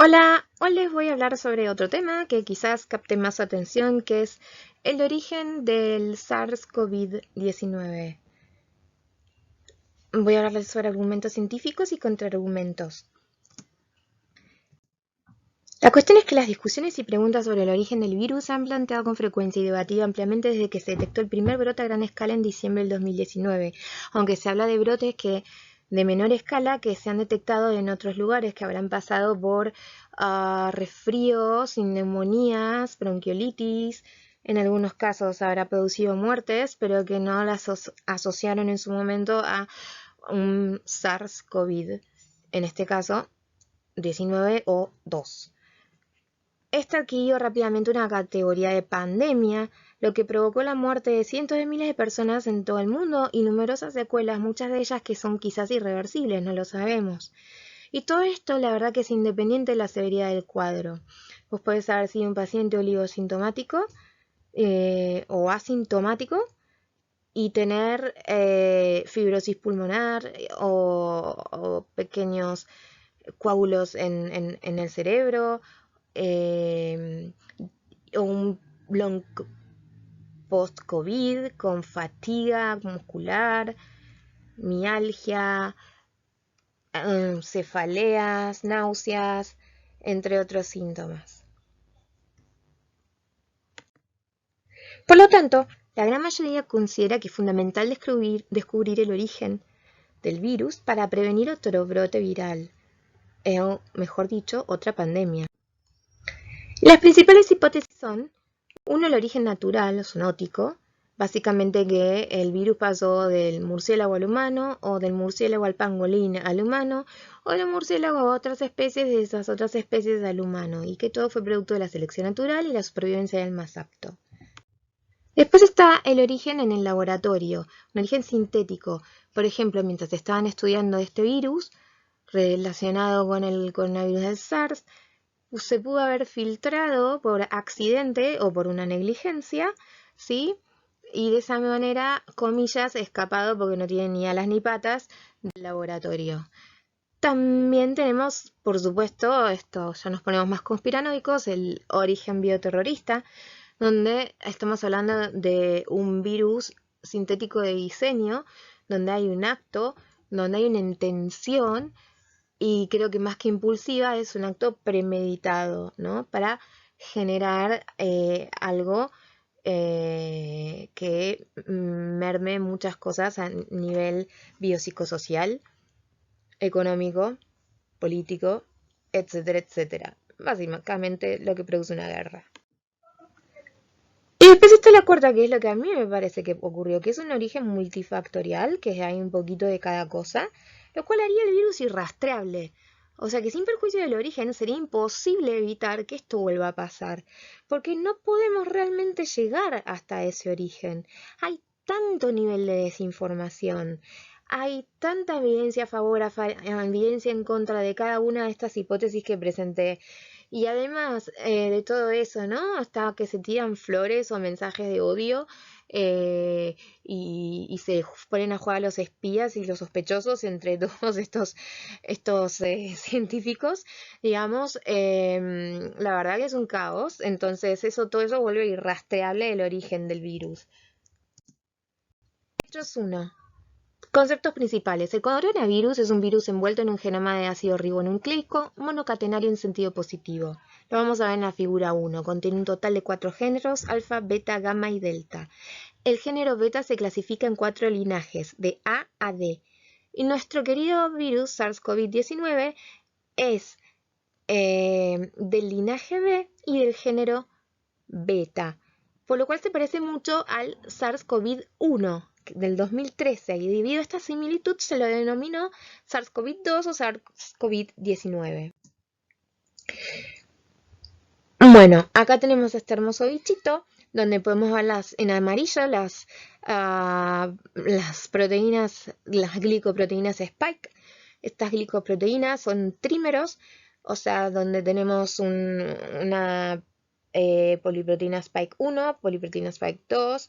Hola, hoy les voy a hablar sobre otro tema que quizás capte más su atención, que es el origen del SARS-CoV-19. Voy a hablarles sobre argumentos científicos y contraargumentos. La cuestión es que las discusiones y preguntas sobre el origen del virus se han planteado con frecuencia y debatido ampliamente desde que se detectó el primer brote a gran escala en diciembre del 2019, aunque se habla de brotes de menor escala que se han detectado en otros lugares que habrán pasado por resfríos, neumonías, bronquiolitis. En algunos casos habrá producido muertes, pero que no las asociaron en su momento a un SARS-CoV, en este caso 19 o 2. Este adquirió rápidamente una categoría de pandemia, lo que provocó la muerte de cientos de miles de personas en todo el mundo y numerosas secuelas, muchas de ellas que son quizás irreversibles, no lo sabemos. Y todo esto, la verdad que es independiente de la severidad del cuadro. Vos podés haber sido un paciente oligosintomático o asintomático y tener fibrosis pulmonar o pequeños coágulos en el cerebro, eh, un long post-COVID con fatiga muscular, mialgia, cefaleas, náuseas, entre otros síntomas. Por lo tanto, la gran mayoría considera que es fundamental descubrir el origen del virus para prevenir otro brote viral, o mejor dicho, otra pandemia. Las principales hipótesis son: uno, el origen natural o zoonótico, básicamente que el virus pasó del murciélago al humano, o del murciélago al pangolín al humano, o del murciélago a otras especies, de esas otras especies al humano, y que todo fue producto de la selección natural y la supervivencia del más apto. Después está el origen en el laboratorio, un origen sintético. Por ejemplo, mientras estaban estudiando este virus relacionado con el coronavirus del SARS, se pudo haber filtrado por accidente o por una negligencia, ¿sí? Y de esa manera, comillas, escapado porque no tiene ni alas ni patas del laboratorio. También tenemos, por supuesto, esto ya nos ponemos más conspiranoicos, el origen bioterrorista, donde estamos hablando de un virus sintético de diseño, donde hay un acto, donde hay una intención, y creo que más que impulsiva es un acto premeditado, ¿no? Para generar algo que merme muchas cosas a nivel biopsicosocial, económico, político, etcétera, etcétera. Básicamente lo que produce una guerra. Y después está la cuarta, que es lo que a mí me parece que ocurrió, que es un origen multifactorial, que hay un poquito de cada cosa, lo cual haría el virus irrastreable. O sea que sin perjuicio del origen sería imposible evitar que esto vuelva a pasar, porque no podemos realmente llegar hasta ese origen. Hay tanto nivel de desinformación, hay tanta evidencia a favor, evidencia en contra de cada una de estas hipótesis que presenté. Y además de todo eso, ¿no? Hasta que se tiran flores o mensajes de odio y se ponen a jugar a los espías y los sospechosos entre todos estos científicos, digamos, la verdad que es un caos. Entonces todo eso vuelve irrastreable el origen del virus. Esto es uno. Conceptos principales. El coronavirus es un virus envuelto en un genoma de ácido ribonucleico monocatenario en sentido positivo. Lo vamos a ver en la figura 1. Contiene un total de 4 géneros, alfa, beta, gamma y delta. El género beta se clasifica en 4 linajes, de A a D. Y nuestro querido virus SARS-CoV-19 es del linaje B y del género beta, por lo cual se parece mucho al SARS-CoV-1 del 2013, y debido a esta similitud se lo denominó SARS-CoV-2 o SARS-CoV-19. Bueno, acá tenemos este hermoso bichito, donde podemos ver en amarillo las proteínas, las glicoproteínas Spike. Estas glicoproteínas son trímeros, o sea, donde tenemos una poliproteína Spike 1, poliproteína Spike 2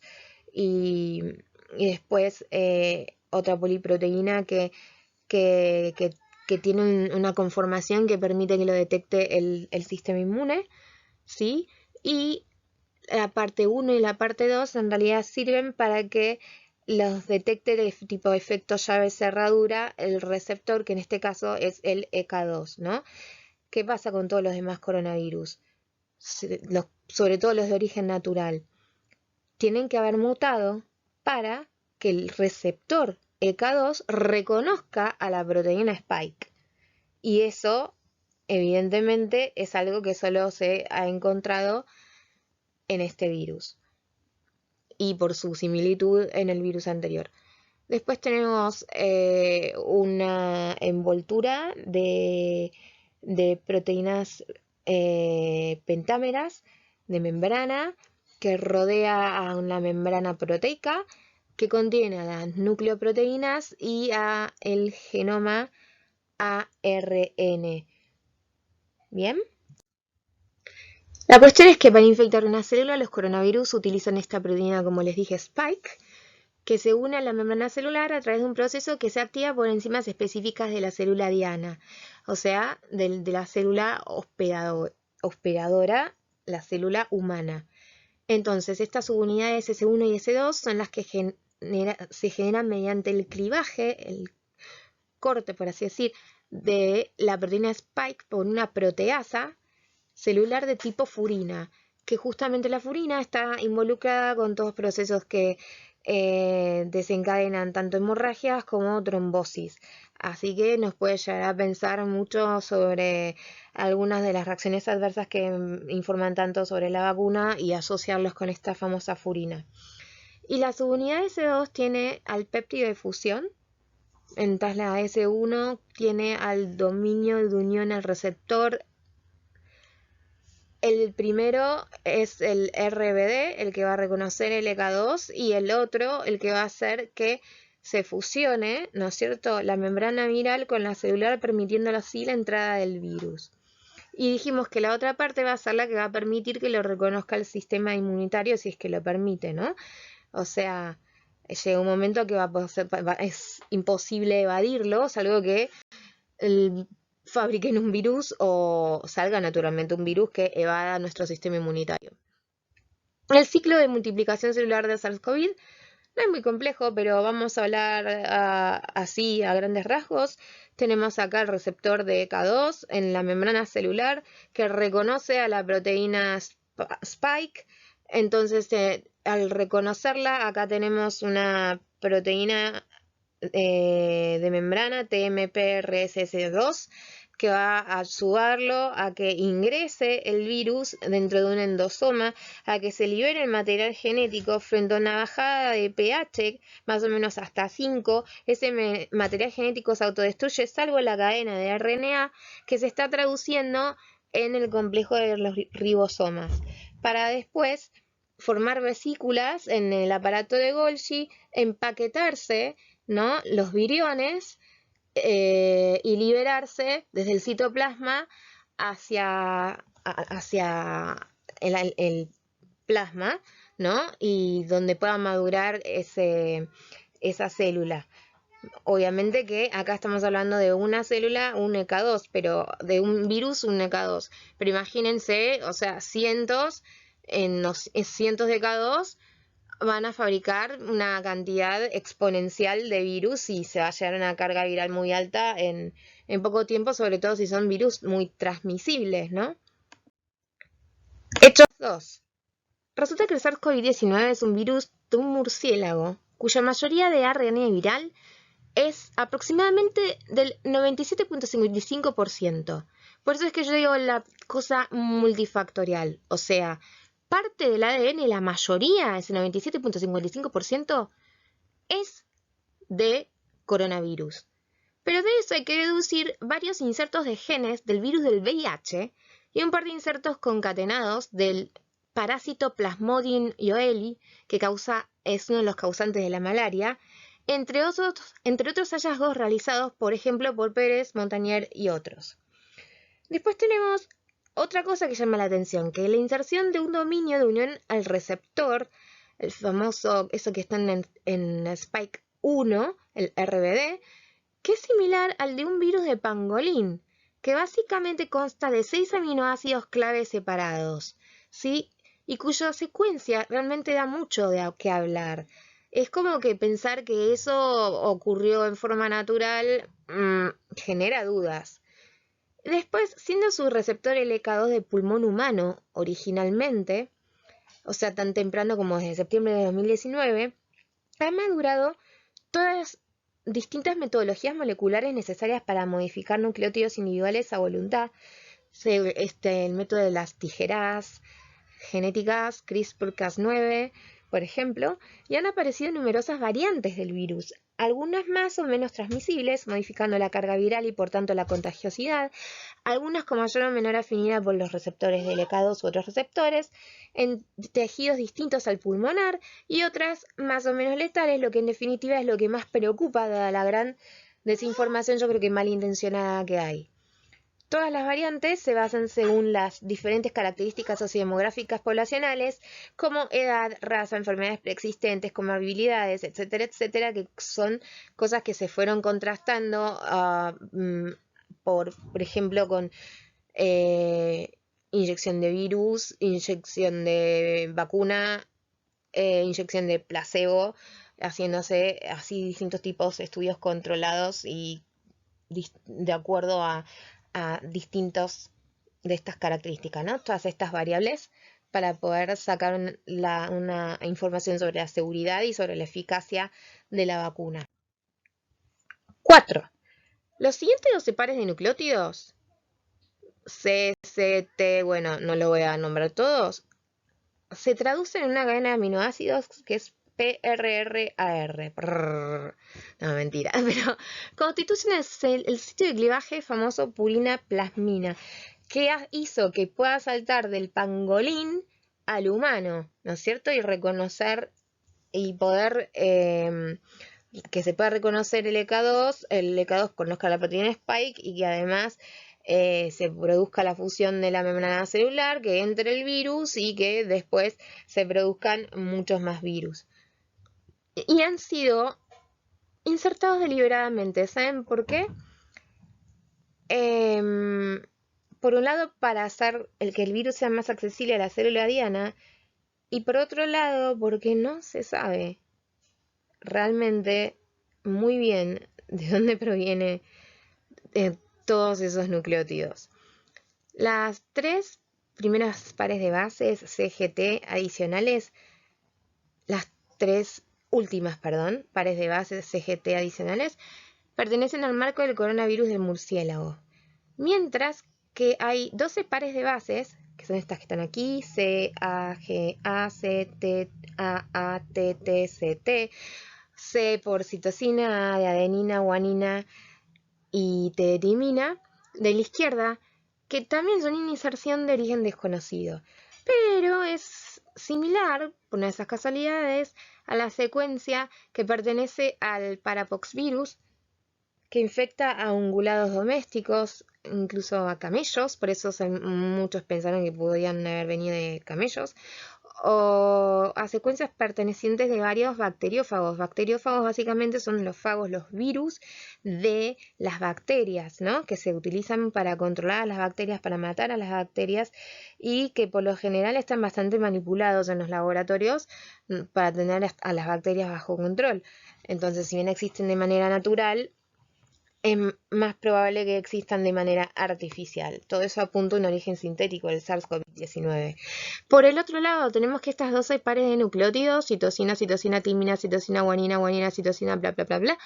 y después otra poliproteína que que tiene una conformación que permite que lo detecte el sistema inmune, ¿sí? Y la parte 1 y la parte 2 en realidad sirven para que los detecte de tipo efecto llave cerradura el receptor, que en este caso es el EK2, ¿no? ¿Qué pasa con todos los demás coronavirus? Sobre todo los de origen natural. Tienen que haber mutado para que el receptor EK2 reconozca a la proteína Spike. Y eso, evidentemente, es algo que solo se ha encontrado en este virus y por su similitud en el virus anterior. Después tenemos una envoltura de proteínas pentámeras de membrana que rodea a una membrana proteica que contiene a las nucleoproteínas y a el genoma ARN. ¿Bien? La cuestión es que para infectar una célula, los coronavirus utilizan esta proteína, como les dije, Spike, que se une a la membrana celular a través de un proceso que se activa por enzimas específicas de la célula diana, o sea, de la célula hospedadora, la célula humana. Entonces, estas subunidades S1 y S2 son las que se generan mediante el clivaje, el corte, por así decir, de la proteína Spike por una proteasa celular de tipo furina, que justamente la furina está involucrada con todos los procesos que desencadenan tanto hemorragias como trombosis. Así que nos puede llegar a pensar mucho sobre algunas de las reacciones adversas que informan tanto sobre la vacuna y asociarlos con esta famosa furina. Y la subunidad S2 tiene al péptido de fusión, mientras la S1 tiene al dominio de unión al receptor. El primero es el RBD, el que va a reconocer el EK2, y el otro, el que va a hacer que se fusione, ¿no es cierto?, la membrana viral con la celular, permitiendo así la entrada del virus. Y dijimos que la otra parte va a ser la que va a permitir que lo reconozca el sistema inmunitario, si es que lo permite, ¿no? O sea, llega un momento que es imposible evadirlo, salvo que fabriquen un virus o salga naturalmente un virus que evada nuestro sistema inmunitario. El ciclo de multiplicación celular de SARS-CoV no es muy complejo, pero vamos a hablar así a grandes rasgos. Tenemos acá el receptor de EK2 en la membrana celular que reconoce a la proteína Spike. Entonces, al reconocerla, acá tenemos una proteína de membrana TMPRSS2 que va a ayudarlo a que ingrese el virus dentro de un endosoma, a que se libere el material genético frente a una bajada de pH más o menos hasta 5. Ese material genético se autodestruye salvo la cadena de RNA que se está traduciendo en el complejo de los ribosomas, para después formar vesículas en el aparato de Golgi, empaquetarse, ¿no?, los viriones, y liberarse desde el citoplasma hacia el plasma, ¿no? Y donde pueda madurar esa célula. Obviamente que acá estamos hablando de una célula, un EK2, pero de un virus, un EK2. Pero imagínense, o sea, cientos de EK2 van a fabricar una cantidad exponencial de virus y se va a llegar a una carga viral muy alta en poco tiempo, sobre todo si son virus muy transmisibles, ¿no? Hechos 2. Resulta que el SARS-CoV-19 es un virus de un murciélago, cuya mayoría de ARN viral es aproximadamente del 97.55%. Por eso es que yo digo la cosa multifactorial, o sea, parte del ADN, la mayoría, ese 97.55%, es de coronavirus. Pero de eso hay que deducir varios insertos de genes del virus del VIH y un par de insertos concatenados del parásito Plasmodium lyoeli, que es uno de los causantes de la malaria, entre otros hallazgos realizados, por ejemplo, por Pérez, Montagnier y otros. Después tenemos otra cosa que llama la atención, que la inserción de un dominio de unión al receptor, el famoso, eso que está en Spike 1, el RBD, que es similar al de un virus de pangolín, que básicamente consta de 6 aminoácidos clave separados, ¿sí? Y cuya secuencia realmente da mucho de qué hablar. Es como que pensar que eso ocurrió en forma natural genera dudas. Después, siendo su receptor LK2 de pulmón humano originalmente, o sea, tan temprano como desde septiembre de 2019, ha madurado todas distintas metodologías moleculares necesarias para modificar nucleótidos individuales a voluntad. El método de las tijeras genéticas, CRISPR-Cas9, por ejemplo, y han aparecido numerosas variantes del virus, algunas más o menos transmisibles, modificando la carga viral y por tanto la contagiosidad, algunas con mayor o menor afinidad por los receptores de LK2 u otros receptores, en tejidos distintos al pulmonar, y otras más o menos letales, lo que en definitiva es lo que más preocupa dada la gran desinformación, yo creo que malintencionada que hay. Todas las variantes se basan según las diferentes características sociodemográficas poblacionales, como edad, raza, enfermedades preexistentes, comorbilidades, etcétera, etcétera, que son cosas que se fueron contrastando, por ejemplo, con inyección de virus, inyección de vacuna, inyección de placebo, haciéndose así distintos tipos de estudios controlados y de acuerdo a distintos de estas características, ¿no? Todas estas variables para poder sacar una información sobre la seguridad y sobre la eficacia de la vacuna. 4. Los siguientes 12 pares de nucleótidos, C, C, T, bueno, no lo voy a nombrar todos, se traducen en una cadena de aminoácidos que es PRRAR. No, mentira, pero constituyen el sitio de clivaje famoso purina-plasmina, que hizo que pueda saltar del pangolín al humano, ¿no es cierto? Y reconocer y poder que se pueda reconocer el EK2 conozca la proteína Spike y que además se produzca la fusión de la membrana celular, que entre el virus y que después se produzcan muchos más virus. Y han sido insertados deliberadamente. ¿Saben por qué? Por un lado, para hacer que el virus sea más accesible a la célula diana, y por otro lado, porque no se sabe realmente muy bien de dónde proviene todos esos nucleótidos. Las 3 primeras pares de bases CGT adicionales, las 3 últimas, pares de bases CGT adicionales, pertenecen al marco del coronavirus del murciélago. Mientras que hay 12 pares de bases, que son estas que están aquí, C, A, G, A, C, T, A, T, T, C, T, C por citosina, A de adenina, guanina y T-timina, de la izquierda, que también son una inserción de origen desconocido, pero es similar, por una de esas casualidades, a la secuencia que pertenece al parapoxvirus, que infecta a ungulados domésticos, incluso a camellos, por eso muchos pensaron que podían haber venido de camellos, o a secuencias pertenecientes de varios bacteriófagos. Bacteriófagos básicamente son los fagos, los virus de las bacterias, ¿no? Que se utilizan para controlar a las bacterias, para matar a las bacterias y que por lo general están bastante manipulados en los laboratorios para tener a las bacterias bajo control. Entonces, si bien existen de manera natural, es más probable que existan de manera artificial. Todo eso apunta a un origen sintético del SARS-CoV-19. Por el otro lado, tenemos que estas 12 pares de nucleótidos, citosina, citosina, timina, citosina, guanina, guanina, citosina, bla, bla, bla, bla,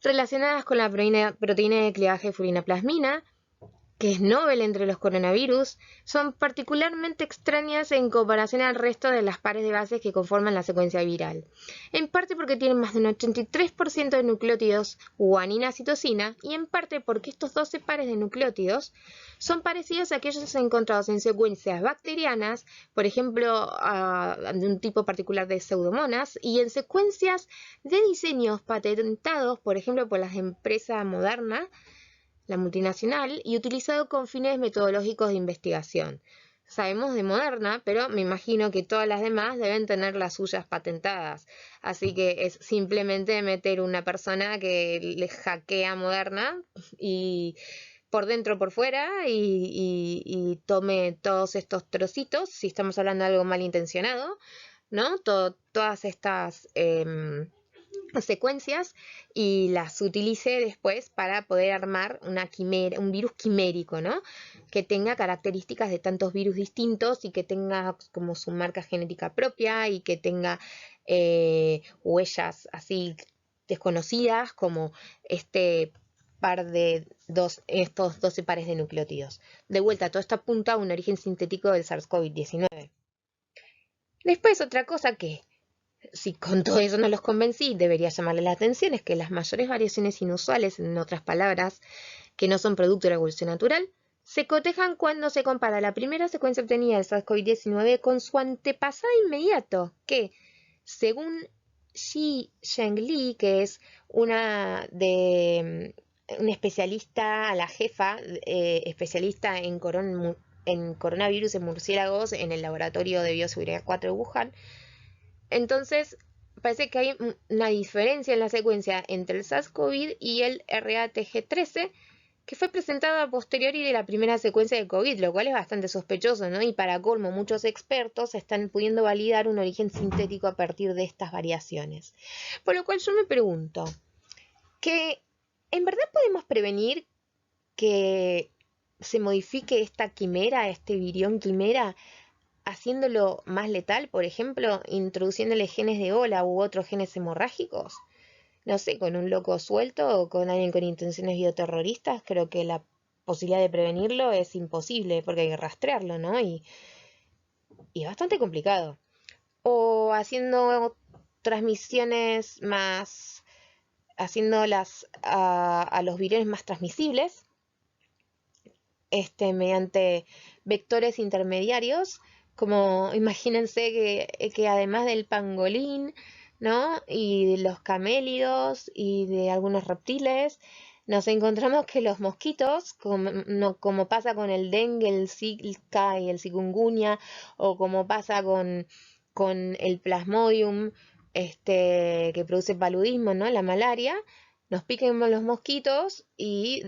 relacionadas con la proteína de clivaje furinaplasmina, que es novel entre los coronavirus, son particularmente extrañas en comparación al resto de las pares de bases que conforman la secuencia viral. En parte porque tienen más de un 83% de nucleótidos guanina-citosina y en parte porque estos 12 pares de nucleótidos son parecidos a aquellos encontrados en secuencias bacterianas, por ejemplo, de un tipo particular de pseudomonas, y en secuencias de diseños patentados, por ejemplo, por la empresa Moderna, la multinacional, y utilizado con fines metodológicos de investigación. sabemos de Moderna, pero me imagino que todas las demás deben tener las suyas patentadas. Así que es simplemente meter una persona que le hackea a Moderna y por dentro o por fuera y tome todos estos trocitos, si estamos hablando de algo malintencionado, ¿no? Todas estas secuencias y las utilice después para poder armar una quimera, un virus quimérico, ¿no? Que tenga características de tantos virus distintos y que tenga como su marca genética propia y que tenga huellas así desconocidas como este par de estos 12 pares de nucleótidos. De vuelta, todo esto apunta a un origen sintético del SARS-CoV-19. Después, otra cosa que si con todo eso no los convencí, debería llamarle la atención es que las mayores variaciones inusuales, en otras palabras, que no son producto de la evolución natural, se cotejan cuando se compara la primera secuencia obtenida del SARS-CoV-19 con su antepasado inmediato, que, según Xi Zhengli, que es una especialista, la jefa, especialista en coronavirus en murciélagos en el laboratorio de bioseguridad 4 de Wuhan. Entonces, parece que hay una diferencia en la secuencia entre el SARS-CoV y el RATG13, que fue presentado a posteriori de la primera secuencia de COVID, lo cual es bastante sospechoso, ¿no? Y para colmo, muchos expertos están pudiendo validar un origen sintético a partir de estas variaciones. Por lo cual yo me pregunto, ¿que en verdad podemos prevenir que se modifique esta quimera, este virión quimera, haciéndolo más letal, por ejemplo, introduciéndole genes de ola u otros genes hemorrágicos? No sé, con un loco suelto o con alguien con intenciones bioterroristas, creo que la posibilidad de prevenirlo es imposible porque hay que rastrearlo, ¿no? Y es bastante complicado. O haciendo transmisiones más, haciéndolas a los viriones más transmisibles, mediante vectores intermediarios, como imagínense que además del pangolín, ¿no? Y de los camélidos y de algunos reptiles, nos encontramos que los mosquitos, como pasa con el dengue, el zika y el chikungunya, o como pasa con el plasmodium, que produce paludismo, ¿no? La malaria, nos piquen los mosquitos y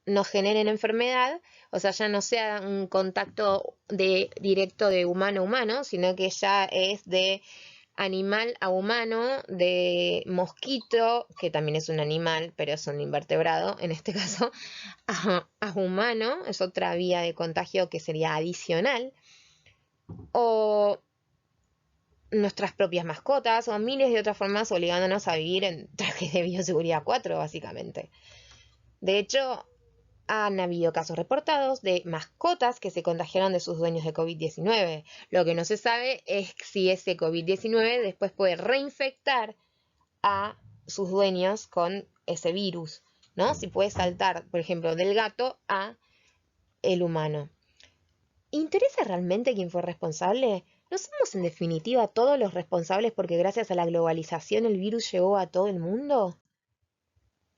nos generen enfermedad, o sea, ya no sea un contacto directo de humano a humano, sino que ya es de animal a humano, de mosquito, que también es un animal, pero es un invertebrado en este caso, a humano, es otra vía de contagio que sería adicional, o nuestras propias mascotas, o miles de otras formas obligándonos a vivir en trajes de bioseguridad 4, básicamente. De hecho, han habido casos reportados de mascotas que se contagiaron de sus dueños de COVID-19. Lo que no se sabe es si ese COVID-19 después puede reinfectar a sus dueños con ese virus, ¿no? Si puede saltar, por ejemplo, del gato a el humano. ¿Interesa realmente quién fue responsable? ¿No somos en definitiva todos los responsables porque gracias a la globalización el virus llegó a todo el mundo?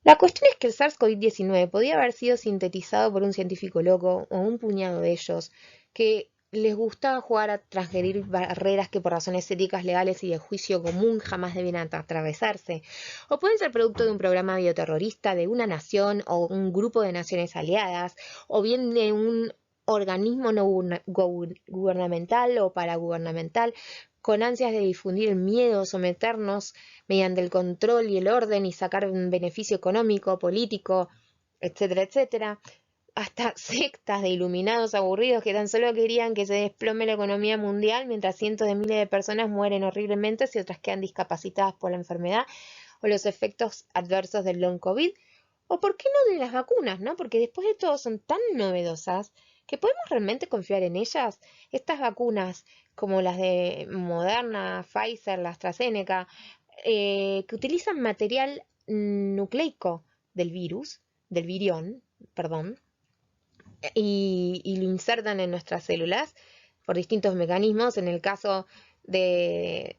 La cuestión es que el SARS-CoV-19 podía haber sido sintetizado por un científico loco o un puñado de ellos que les gustaba jugar a transgredir barreras que por razones éticas, legales y de juicio común jamás deben atravesarse. O pueden ser producto de un programa bioterrorista de una nación o un grupo de naciones aliadas, o bien de un organismo no gubernamental o paragubernamental con ansias de difundir el miedo, someternos mediante el control y el orden y sacar un beneficio económico, político, etcétera, etcétera, hasta sectas de iluminados aburridos que tan solo querían que se desplome la economía mundial mientras cientos de miles de personas mueren horriblemente y otras quedan discapacitadas por la enfermedad o los efectos adversos del long COVID, o por qué no de las vacunas, ¿no? Porque después de todo son tan novedosas que podemos realmente confiar en ellas. Estas vacunas, como las de Moderna, Pfizer, la AstraZeneca, que utilizan material nucleico del virus, del virión, perdón, y lo insertan en nuestras células por distintos mecanismos. En el caso de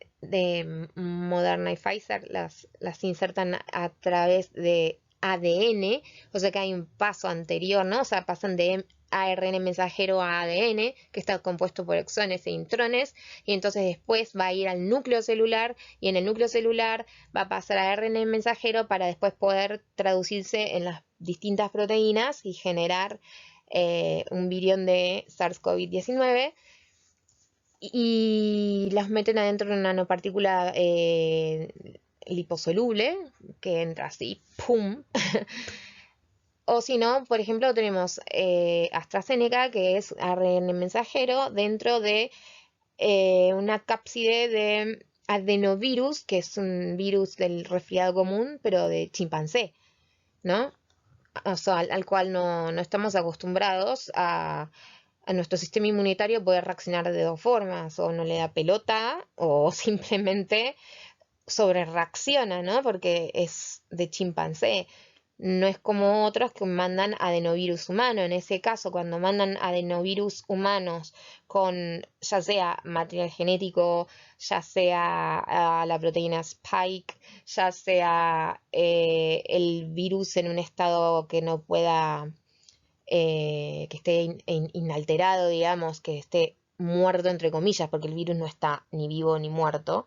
Moderna y Pfizer, las insertan a través de ADN, o sea que hay un paso anterior, ¿no? O sea, pasan de ARN mensajero a ADN, que está compuesto por exones e intrones, y entonces después va a ir al núcleo celular, y en el núcleo celular va a pasar a ARN mensajero para después poder traducirse en las distintas proteínas y generar un virión de SARS-CoV-19, y las meten adentro de una nanopartícula liposoluble que entra así, ¡pum! O si no, por ejemplo, tenemos AstraZeneca, que es ARN mensajero dentro de una cápside de adenovirus, que es un virus del resfriado común, pero de chimpancé, ¿no? O sea, al cual no estamos acostumbrados a nuestro sistema inmunitario poder reaccionar de dos formas, o no le da pelota, o simplemente sobre reacciona, ¿no? Porque es de chimpancé. No es como otros que mandan adenovirus humano. En ese caso, cuando mandan adenovirus humanos con ya sea material genético, ya sea la proteína Spike, ya sea el virus en un estado que no pueda, que esté inalterado, digamos, que esté muerto entre comillas, porque el virus no está ni vivo ni muerto.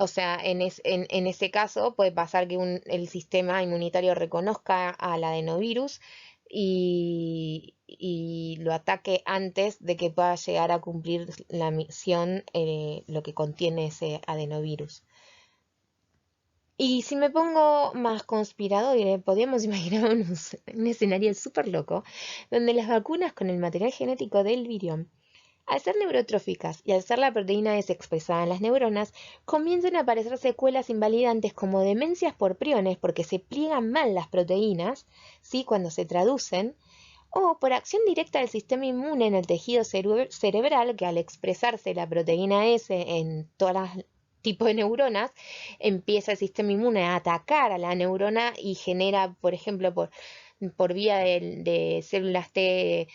O sea, en ese caso puede pasar que el sistema inmunitario reconozca al adenovirus y lo ataque antes de que pueda llegar a cumplir la misión, lo que contiene ese adenovirus. Y si me pongo más conspiradora, podríamos imaginar un escenario súper loco, donde las vacunas con el material genético del virión, al ser neurotróficas y al ser la proteína S expresada en las neuronas, comienzan a aparecer secuelas invalidantes como demencias por priones porque se pliegan mal las proteínas, ¿sí? Cuando se traducen, o por acción directa del sistema inmune en el tejido cerebral, que al expresarse la proteína S en todas las tipos de neuronas, empieza el sistema inmune a atacar a la neurona y genera, por ejemplo, por vía de células T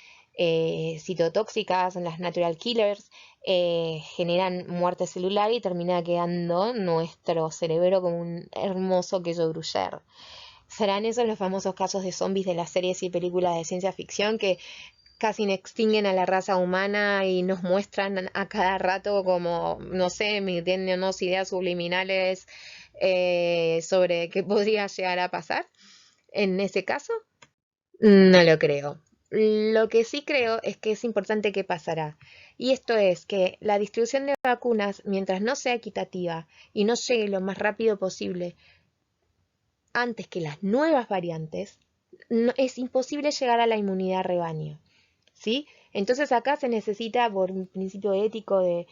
citotóxicas, las natural killers, generan muerte celular y termina quedando nuestro cerebro como un hermoso queso gruyere. ¿Serán esos los famosos casos de zombies de las series y películas de ciencia ficción que casi extinguen a la raza humana y nos muestran a cada rato como, no sé, emitiéndonos ideas subliminales sobre qué podría llegar a pasar en ese caso? No lo creo. Lo que sí creo es que es importante que pasará. Y esto es que la distribución de vacunas, mientras no sea equitativa y no llegue lo más rápido posible antes que las nuevas variantes, es imposible llegar a la inmunidad rebaño. ¿Sí? Entonces acá se necesita, por un principio ético de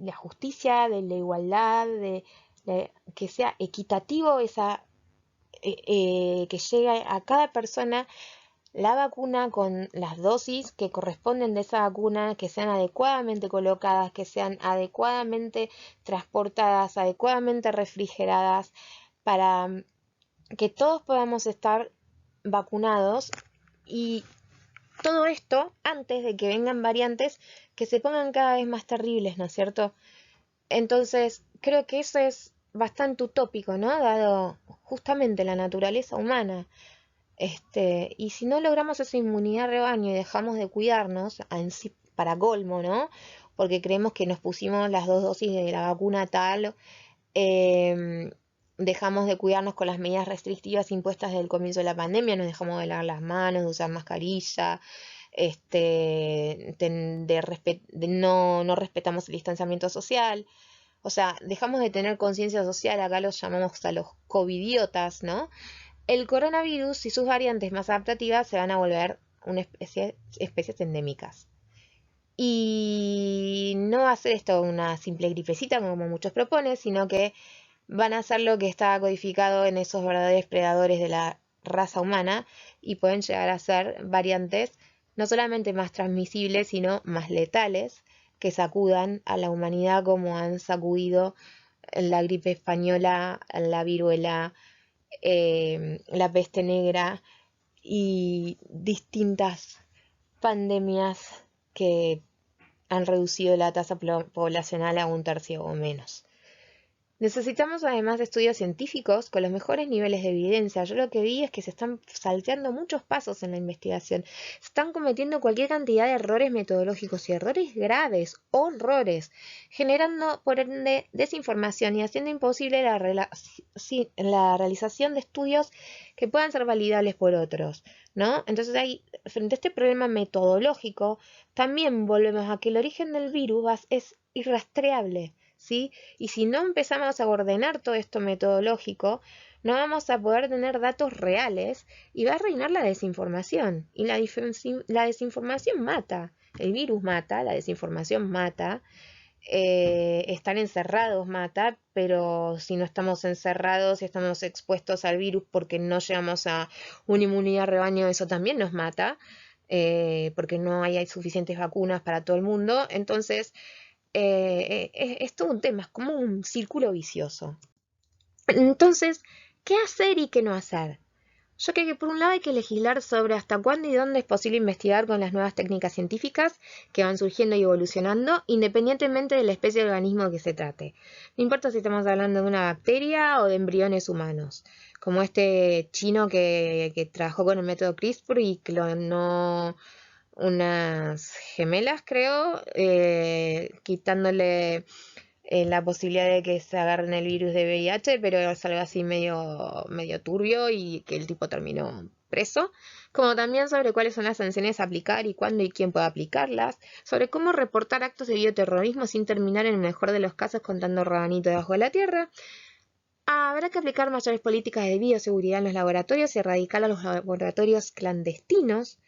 la justicia, de la igualdad, que sea equitativo que llegue a cada persona la vacuna con las dosis que corresponden de esa vacuna, que sean adecuadamente colocadas, que sean adecuadamente transportadas, adecuadamente refrigeradas, para que todos podamos estar vacunados, y todo esto antes de que vengan variantes que se pongan cada vez más terribles, ¿no es cierto? Entonces, creo que eso es bastante utópico, ¿no? Dado justamente la naturaleza humana. Y si no logramos esa inmunidad rebaño y dejamos de cuidarnos, para colmo, ¿no? Porque creemos que nos pusimos las 2 dosis de la vacuna tal, eh, dejamos de cuidarnos con las medidas restrictivas impuestas desde el comienzo de la pandemia, nos dejamos de lavar las manos, de usar mascarilla, no respetamos el distanciamiento social. O sea, dejamos de tener conciencia social, acá los llamamos a los covidiotas, ¿no? El coronavirus y sus variantes más adaptativas se van a volver especies endémicas. Y no va a ser esto una simple gripecita como muchos proponen, sino que van a ser lo que está codificado en esos verdaderos predadores de la raza humana, y pueden llegar a ser variantes no solamente más transmisibles, sino más letales, que sacudan a la humanidad como han sacudido la gripe española, la viruela, la peste negra y distintas pandemias que han reducido la tasa poblacional a 1/3 o menos. Necesitamos además de estudios científicos con los mejores niveles de evidencia. Yo lo que vi es que se están salteando muchos pasos en la investigación. Se están cometiendo cualquier cantidad de errores metodológicos y errores graves, horrores, generando por ende desinformación y haciendo imposible la realización de estudios que puedan ser validables por otros, ¿no? Entonces frente a este problema metodológico, también volvemos a que el origen del virus es irrastreable, ¿sí? Y si no empezamos a ordenar todo esto metodológico, no vamos a poder tener datos reales y va a reinar la desinformación. Y la desinformación mata. El virus mata, la desinformación mata. Estar encerrados mata, pero si no estamos encerrados y estamos expuestos al virus porque no llegamos a una inmunidad rebaño, eso también nos mata, porque no hay suficientes vacunas para todo el mundo. Entonces, es todo un tema, es como un círculo vicioso. Entonces, ¿qué hacer y qué no hacer? Yo creo que por un lado hay que legislar sobre hasta cuándo y dónde es posible investigar con las nuevas técnicas científicas que van surgiendo y evolucionando, independientemente de la especie de organismo que se trate. No importa si estamos hablando de una bacteria o de embriones humanos, como este chino que trabajó con el método CRISPR y clonó unas gemelas, creo, quitándole la posibilidad de que se agarren el virus de VIH, pero es algo así medio turbio y que el tipo terminó preso, como también sobre cuáles son las sanciones a aplicar y cuándo y quién puede aplicarlas, sobre cómo reportar actos de bioterrorismo sin terminar en el mejor de los casos contando rabanito debajo de la tierra. Habrá que aplicar mayores políticas de bioseguridad en los laboratorios y erradicar a los laboratorios clandestinos.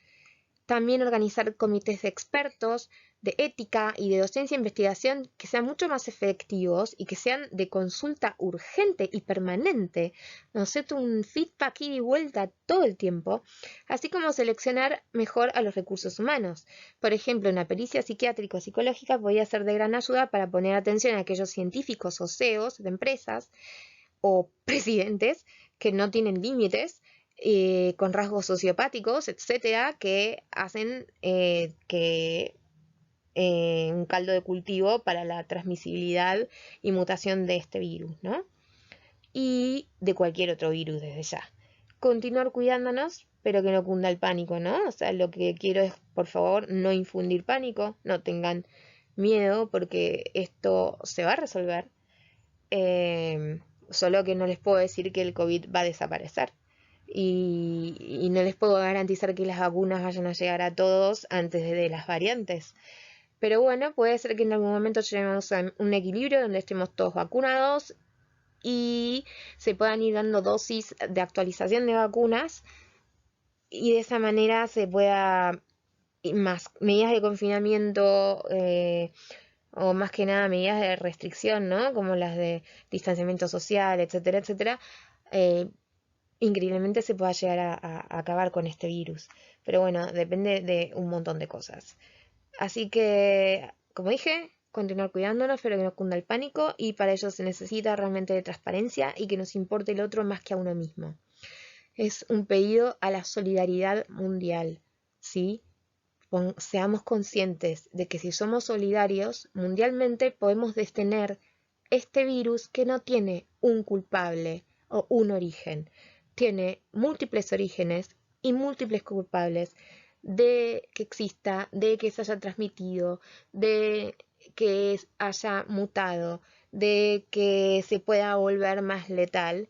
También organizar comités de expertos, de ética y de docencia e investigación que sean mucho más efectivos y que sean de consulta urgente y permanente, ¿no es cierto? Un feedback ida y vuelta todo el tiempo, así como seleccionar mejor a los recursos humanos. Por ejemplo, una pericia psiquiátrico-psicológica podría ser de gran ayuda para poner atención a aquellos científicos o CEOs de empresas o presidentes que no tienen límites, con rasgos sociopáticos, etcétera, que hacen que un caldo de cultivo para la transmisibilidad y mutación de este virus, ¿no? Y de cualquier otro virus desde ya. Continuar cuidándonos, pero que no cunda el pánico, ¿no? O sea, lo que quiero es, por favor, no infundir pánico, no tengan miedo, porque esto se va a resolver. Solo que no les puedo decir que el COVID va a desaparecer. Y no les puedo garantizar que las vacunas vayan a llegar a todos antes de las variantes. Pero bueno, puede ser que en algún momento lleguemos a un equilibrio donde estemos todos vacunados y se puedan ir dando dosis de actualización de vacunas y de esa manera se pueda, más medidas de confinamiento, o más que nada medidas de restricción, ¿no? Como las de distanciamiento social, etcétera, etcétera, increíblemente se pueda llegar a acabar con este virus. Pero bueno, depende de un montón de cosas. Así que, como dije, continuar cuidándonos, pero que no cunda el pánico, y para ello se necesita realmente de transparencia y que nos importe el otro más que a uno mismo. Es un pedido a la solidaridad mundial, ¿sí? Seamos conscientes de que si somos solidarios mundialmente podemos detener este virus que no tiene un culpable o un origen, tiene múltiples orígenes y múltiples culpables de que exista, de que se haya transmitido, de que haya mutado, de que se pueda volver más letal,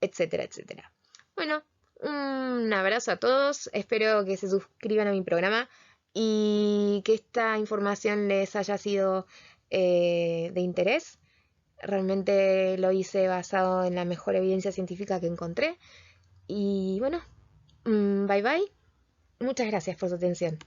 etcétera, etcétera. Bueno, un abrazo a todos, espero que se suscriban a mi programa y que esta información les haya sido de interés. Realmente lo hice basado en la mejor evidencia científica que encontré. Y bueno, bye bye. Muchas gracias por su atención.